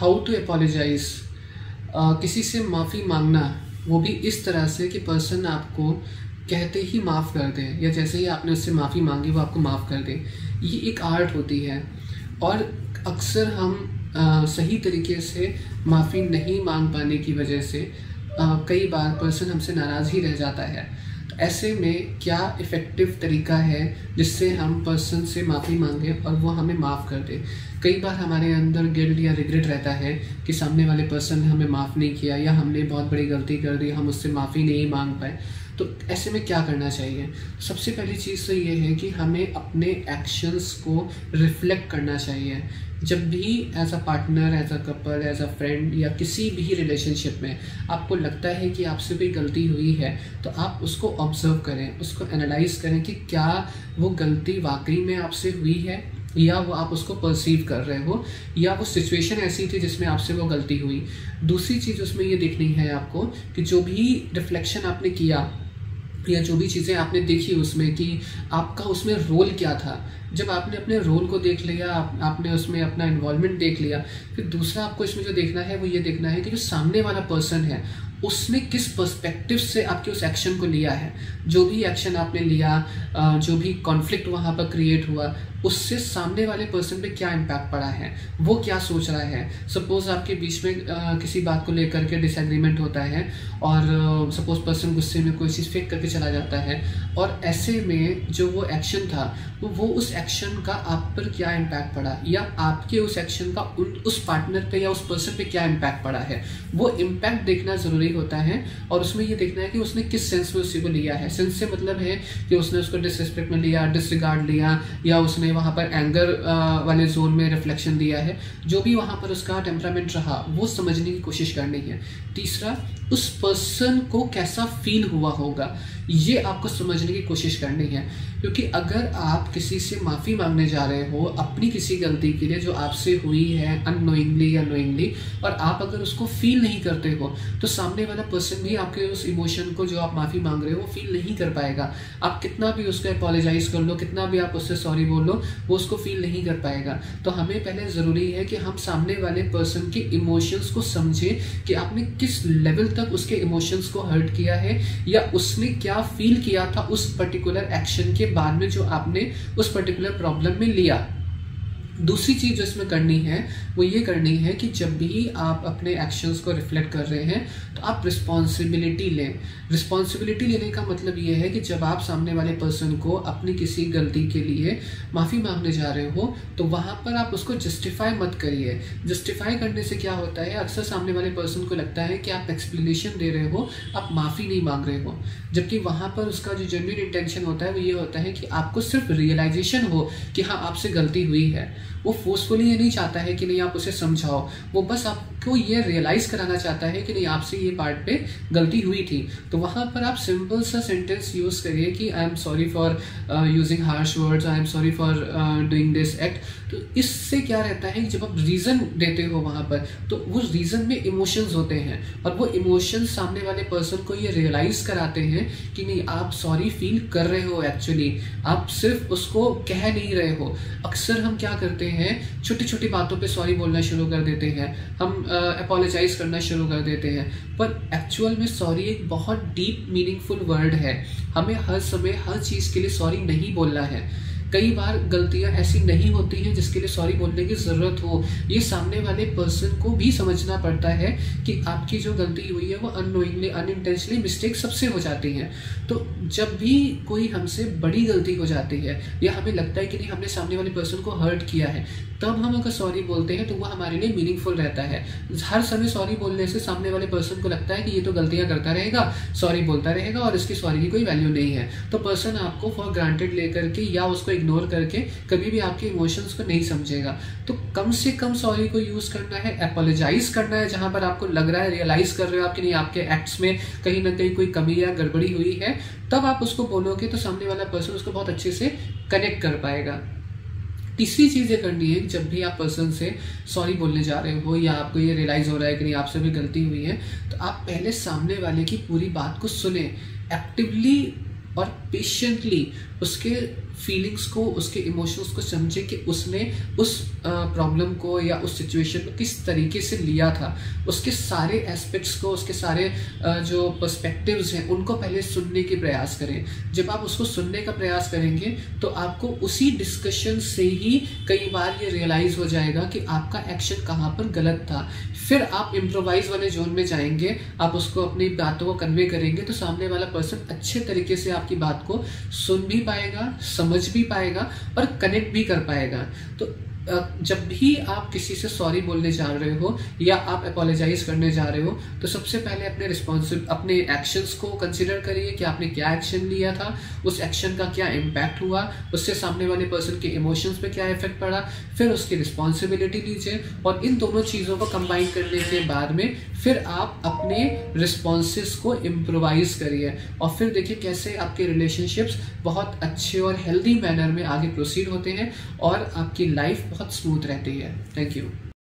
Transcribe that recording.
How to apologise, किसी से माफ़ी मांगना, वो भी इस तरह से कि पर्सन आपको कहते ही माफ़ कर दे या जैसे ही आपने उससे माफ़ी मांगी वो आपको माफ़ कर दे। ये एक आर्ट होती है और अक्सर हम सही तरीके से माफ़ी नहीं मांग पाने की वजह से कई बार पर्सन हमसे नाराज़ ही रह जाता है। तो ऐसे में क्या इफ़ेक्टिव तरीका है जिससे हम पर्सन से माफ़ी मांगें और वो हमें माफ़ कर दे। कई बार हमारे अंदर गिल्ट या रिग्रेट रहता है कि सामने वाले पर्सन ने हमें माफ़ नहीं किया या हमने बहुत बड़ी गलती कर दी, हम उससे माफ़ी नहीं मांग पाए। तो ऐसे में क्या करना चाहिए? सबसे पहली चीज़ तो ये है कि हमें अपने एक्शंस को रिफ्लेक्ट करना चाहिए। जब भी as a partner, as a couple, as a friend या किसी भी रिलेशनशिप में आपको लगता है कि आपसे कोई गलती हुई है तो आप उसको ऑब्जर्व करें, उसको एनालाइज करें कि क्या वो गलती वाकई में आपसे हुई है या वो आप उसको परसीव कर रहे हो या वो सिचुएशन ऐसी थी जिसमें आपसे वो गलती हुई। दूसरी चीज़ उसमें ये देखनी है आपको कि जो भी रिफ्लेक्शन आपने किया या जो भी चीज़ें आपने देखी उसमें कि आपका उसमें रोल क्या था। जब आपने अपने रोल को देख लिया, आपने उसमें अपना इन्वॉल्वमेंट देख लिया, फिर दूसरा आपको इसमें जो देखना है वो ये देखना है कि जो सामने वाला पर्सन है उसने किस पर्सपेक्टिव से आपके उस एक्शन को लिया है। जो भी एक्शन आपने लिया, जो भी कॉन्फ्लिक्ट वहाँ पर क्रिएट हुआ, उससे सामने वाले पर्सन पे क्या इम्पैक्ट पड़ा है, वो क्या सोच रहा है। सपोज़ आपके बीच में किसी बात को लेकर के डिसएग्रीमेंट होता है और सपोज़ पर्सन गुस्से में कोई चीज़ फेंक करके चला जाता है और ऐसे में जो वो एक्शन था वो उस एक्शन का आप पर क्या इम्पैक्ट पड़ा या आपके उस एक्शन का उस पार्टनर पे या उस पर्सन पे क्या इम्पैक्ट पड़ा है, वो इम्पैक्ट देखना ज़रूरी होता है। और उसमें ये देखना है कि उसने किस सेंस में उसी को लिया है। सेंस से मतलब है कि उसने उसको डिसरिस्पेक्ट में लिया, डिसरिगार्ड लिया या उसने वहाँ पर एंगर वाले जोन में रिफ्लेक्शन दिया है। जो भी वहाँ पर उसका टेम्परामेंट रहा वो समझने की कोशिश करनी है। तीसरा, उस पर्सन को कैसा फील हुआ होगा ये आपको समझने की कोशिश करनी है। क्योंकि अगर आप किसी से माफ़ी मांगने जा रहे हो अपनी किसी गलती के लिए जो आपसे हुई है अननोइंगली या नोइंगली, और आप अगर उसको फील नहीं करते हो तो सामने वाला पर्सन भी आपके उस इमोशन को जो आप माफ़ी मांग रहे हो वो फील नहीं कर पाएगा। आप कितना भी उसको अपोलोजाइज कर लो, कितना भी आप उससे सॉरी बोल लो, वो उसको फील नहीं कर पाएगा। तो हमें पहले ज़रूरी है कि हम सामने वाले पर्सन के इमोशंस को समझें कि आपने किस लेवल तक उसके इमोशंस को हर्ट किया है या उसने क्या फील किया था उस पर्टिकुलर एक्शन के बाद में जो आपने उस पर्टिकुलर प्रॉब्लम में लिया। दूसरी चीज़ जो इसमें करनी है वो ये करनी है कि जब भी आप अपने एक्शंस को रिफ्लेक्ट कर रहे हैं तो आप रिस्पॉन्सिबिलिटी लें। रिस्पॉन्सिबिलिटी लेने का मतलब ये है कि जब आप सामने वाले पर्सन को अपनी किसी गलती के लिए माफ़ी मांगने जा रहे हो तो वहाँ पर आप उसको जस्टिफाई मत करिए। जस्टिफाई करने से क्या होता है, अक्सर सामने वाले पर्सन को लगता है कि आप एक्सप्लेनेशन दे रहे हो, आप माफ़ी नहीं मांग रहे हो। जबकि वहाँ पर उसका जो जेन्युइन इंटेंशन होता है वो ये होता है कि आपको सिर्फ रियलाइजेशन हो कि हाँ आपसे गलती हुई है। वो फोर्सफुली ये नहीं चाहता है कि नहीं आप उसे समझाओ, वो बस आपको ये रियलाइज़ कराना चाहता है कि नहीं आपसे ये पार्ट पे गलती हुई थी। तो वहाँ पर आप सिंपल सा सेंटेंस यूज़ करिए कि I am sorry for using harsh words, I am sorry for doing this act. तो इससे क्या रहता है कि जब आप रीज़न देते हो वहाँ पर तो वो रीज़न में इमोशंस होते हैं और वो इमोशंस सामने वाले पर्सन को ये रियलाइज़ कराते हैं कि नहीं आप सॉरी फील कर रहे हो, एक्चुअली आप सिर्फ उसको कह नहीं रहे हो। अक्सर हम क्या करते हैं, छोटी छोटी बातों पे सॉरी बोलना शुरू कर देते हैं, हम अपोलोजाइज करना शुरू कर देते हैं, पर एक्चुअल में सॉरी एक बहुत डीप मीनिंगफुल वर्ड है। हमें हर समय हर चीज़ के लिए सॉरी नहीं बोलना है। कई बार गलतियां ऐसी नहीं होती हैं जिसके लिए सॉरी बोलने की ज़रूरत हो। ये सामने वाले पर्सन को भी समझना पड़ता है कि आपकी जो गलती हुई है वो अननोइंगली, अनइंटेंशनली मिस्टेक सबसे हो जाती हैं। तो जब भी कोई हमसे बड़ी गलती हो जाती है या हमें लगता है कि नहीं हमने सामने वाले पर्सन को हर्ट किया है, तब हम अगर सॉरी बोलते हैं तो वह हमारे लिए मीनिंगफुल रहता है। हर समय सॉरी बोलने से सामने वाले पर्सन को लगता है कि ये तो गलतियां करता रहेगा, सॉरी बोलता रहेगा और इसकी सॉरी की कोई वैल्यू नहीं है। तो पर्सन आपको फॉर ग्रांटेड लेकर के या उसको इग्नोर करके कभी भी आपके इमोशंस को नहीं समझेगा। तो कम से कम सॉरी को यूज करना है, अपोलोजाइज करना है जहां पर आपको लग रहा है, रियलाइज कर रहे हो आप कि नहीं आपके एक्ट्स में कहीं ना कहीं कोई कमी या गड़बड़ी हुई है, तब आप उसको बोलोगे तो सामने वाला पर्सन उसको बहुत अच्छे से कनेक्ट कर पाएगा। तीसरी चीज़ ये करनी है, जब भी आप पर्सन से सॉरी बोलने जा रहे हो या आपको ये रियलाइज़ हो रहा है कि नहीं आपसे भी गलती हुई है, तो आप पहले सामने वाले की पूरी बात को सुने, एक्टिवली और पेशेंटली उसके फीलिंग्स को, उसके इमोशंस को समझे कि उसने उस प्रॉब्लम को या उस सिचुएशन को किस तरीके से लिया था। उसके सारे एस्पेक्ट्स को, उसके सारे जो पर्सपेक्टिव्स हैं उनको पहले सुनने की प्रयास करें। जब आप उसको सुनने का प्रयास करेंगे तो आपको उसी डिस्कशन से ही कई बार ये रियलाइज़ हो जाएगा कि आपका एक्शन कहाँ पर गलत था। फिर आप इम्प्रोवाइज वाले जोन में जाएंगे, आप उसको अपनी बातों को कन्वे करेंगे तो सामने वाला पर्सन अच्छे तरीके से आपकी बात को सुन भी पाएगा, समझ भी पाएगा और कनेक्ट भी कर पाएगा। तो जब भी आप किसी से सॉरी बोलने जा रहे हो या आप अपोलोजाइज करने जा रहे हो तो सबसे पहले अपने एक्शंस को कंसिडर करिए कि आपने क्या एक्शन लिया था, उस एक्शन का क्या इम्पैक्ट हुआ, उससे सामने वाले पर्सन के इमोशंस पे क्या इफेक्ट पड़ा। फिर उसकी रिस्पॉन्सिबिलिटी लीजिए और इन दोनों चीज़ों को कंबाइन करने के बाद में फिर आप अपने रिस्पॉन्सेस को इम्प्रोवाइज करिए और फिर देखिए कैसे आपके रिलेशनशिप्स बहुत अच्छे और हेल्दी मैनर में आगे प्रोसीड होते हैं और आपकी लाइफ बहुत स्मूथ रहती है। Thank you.